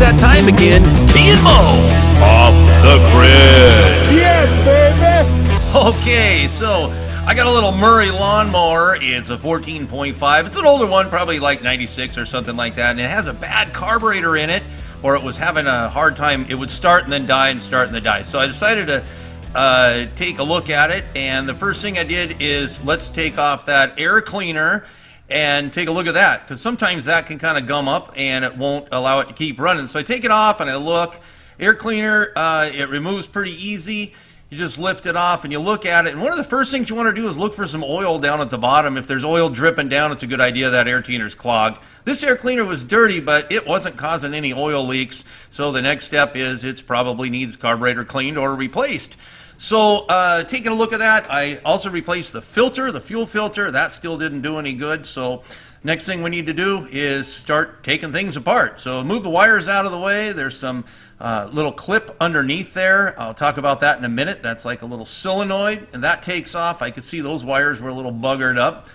that time again. TMO off the grid. Yeah, baby. Okay, so I got a little Murray lawnmower. It's a 14.5. It's an older one, probably like 96 or something like that, and it has a bad carburetor in it, or it was having a hard time. It would start and then die and start and then die. So I decided to take a look at it, and the first thing I did is let's take off that air cleaner and take a look at that, because sometimes that can kind of gum up and it won't allow it to keep running. So I take it off and I look. Air cleaner, it removes pretty easy. You just lift it off and you look at it, and one of the first things you want to do is look for some oil down at the bottom. If there's oil dripping down, it's a good idea that air cleaner's clogged. This air cleaner was dirty, but it wasn't causing any oil leaks, so the next step is it probably needs carburetor cleaned or replaced. So taking a look at that, I also replaced the filter, the fuel filter. That still didn't do any good. So next thing we need to do is start taking things apart. So move the wires out of the way. There's some little clip underneath there. I'll talk about that in a minute. That's like a little solenoid, and that takes off. I could see those wires were a little buggered up.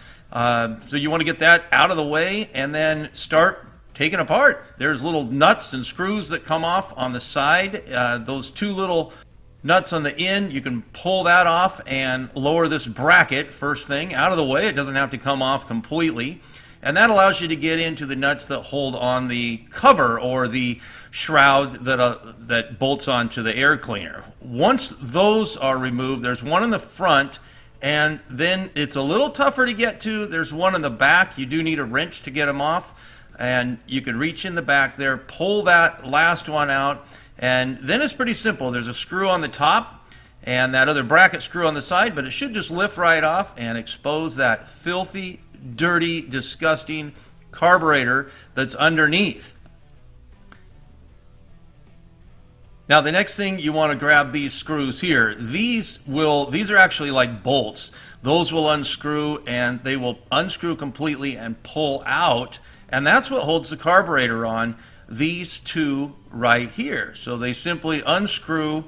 So you want to get that out of the way and then start taking apart. There's little nuts and screws that come off on the side. Those two little nuts on the end, you can pull that off and lower this bracket first thing out of the way. It doesn't have to come off completely, and that allows you to get into the nuts that hold on the cover or the shroud that bolts onto the air cleaner. Once those are removed, there's one in the front, and then it's a little tougher to get to. There's one in the back. You do need a wrench to get them off, and you can reach in the back there, pull that last one out, and then it's pretty simple. There's a screw on the top and that other bracket screw on the side, but it should just lift right off and expose that filthy, dirty, disgusting carburetor that's underneath. Now the next thing, you want to grab these screws here. These are actually like bolts. Those will unscrew, and they will unscrew completely and pull out, and that's what holds the carburetor on. These two right here. So they simply unscrew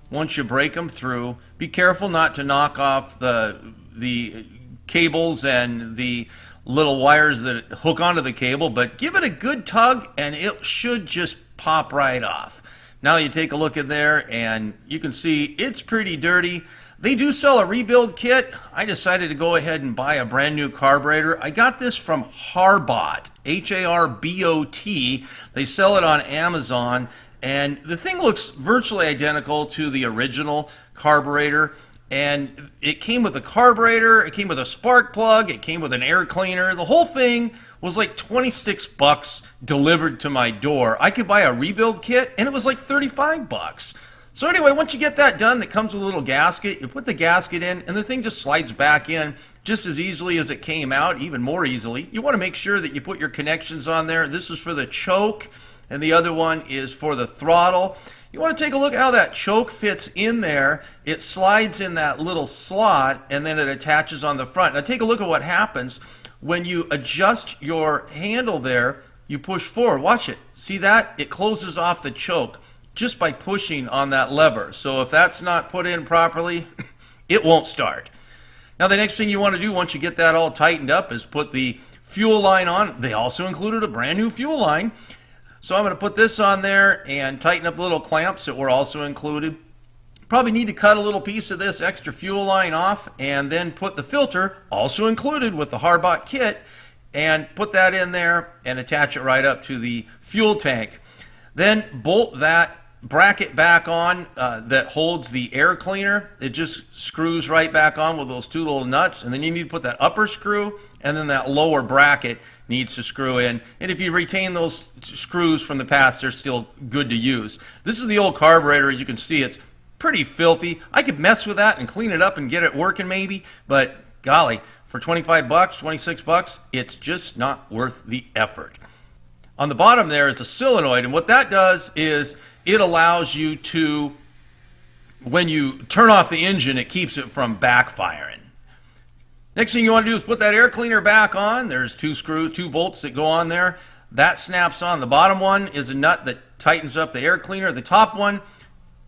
once you break them through. Be careful not to knock off the cables and the little wires that hook onto the cable, but give it a good tug and it should just pop right off. Now you take a look in there and you can see it's pretty dirty. They do sell a rebuild kit. I decided to go ahead and buy a brand new carburetor. I got this from Harbot, H-A-R-B-O-T. They sell it on Amazon, and the thing looks virtually identical to the original carburetor. And it came with a carburetor, it came with a spark plug, it came with an air cleaner. The whole thing was like 26 bucks delivered to my door. I could buy a rebuild kit, and it was like 35 bucks. So anyway, once you get that done, that comes with a little gasket. You put the gasket in, and the thing just slides back in just as easily as it came out, even more easily. You want to make sure that you put your connections on there. This is for the choke, and the other one is for the throttle. You want to take a look at how that choke fits in there. It slides in that little slot, and then it attaches on the front. Now take a look at what happens when you adjust your handle there. You push forward. Watch it. See that? It closes off the choke just by pushing on that lever. So if that's not put in properly, it won't start. Now the next thing you want to do once you get that all tightened up is put the fuel line on. They also included a brand new fuel line. So I'm going to put this on there and tighten up the little clamps that were also included. Probably need to cut a little piece of this extra fuel line off, and then put the filter, also included with the Harbot kit, and put that in there and attach it right up to the fuel tank. Then bolt that bracket back on that holds the air cleaner. It just screws right back on with those two little nuts, and then you need to put that upper screw, and then that lower bracket needs to screw in. And if you retain those screws from the past, they're still good to use. This is the old carburetor. As you can see, it's pretty filthy. I could mess with that and clean it up and get it working maybe, but golly, for 25 bucks, 26 bucks, it's just not worth the effort. On the bottom there is a solenoid, and what that does is it allows you to, when you turn off the engine, it keeps it from backfiring. Next thing you want to do is put that air cleaner back on. There's two bolts that go on there. That snaps on. The bottom one is a nut that tightens up the air cleaner. The top one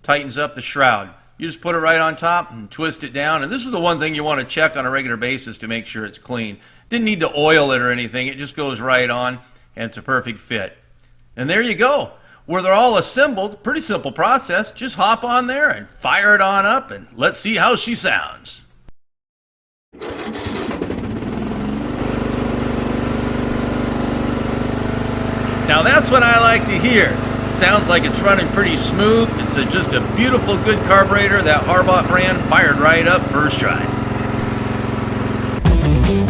tightens up the shroud. You just put it right on top and twist it down. And this is the one thing you want to check on a regular basis to make sure it's clean. Didn't need to oil it or anything. It just goes right on, and it's a perfect fit. And there you go. where they're all assembled. Pretty simple process. Just hop on there and fire it on up, and let's see how she sounds. Now that's what I like to hear. Sounds like it's running pretty smooth. It's just a beautiful, good carburetor. That Harbot brand fired right up first try.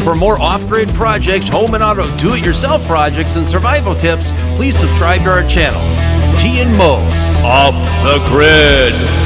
For more off-grid projects, home and auto do-it-yourself projects, and survival tips, please subscribe to our channel. T and Mo, Off the Grid.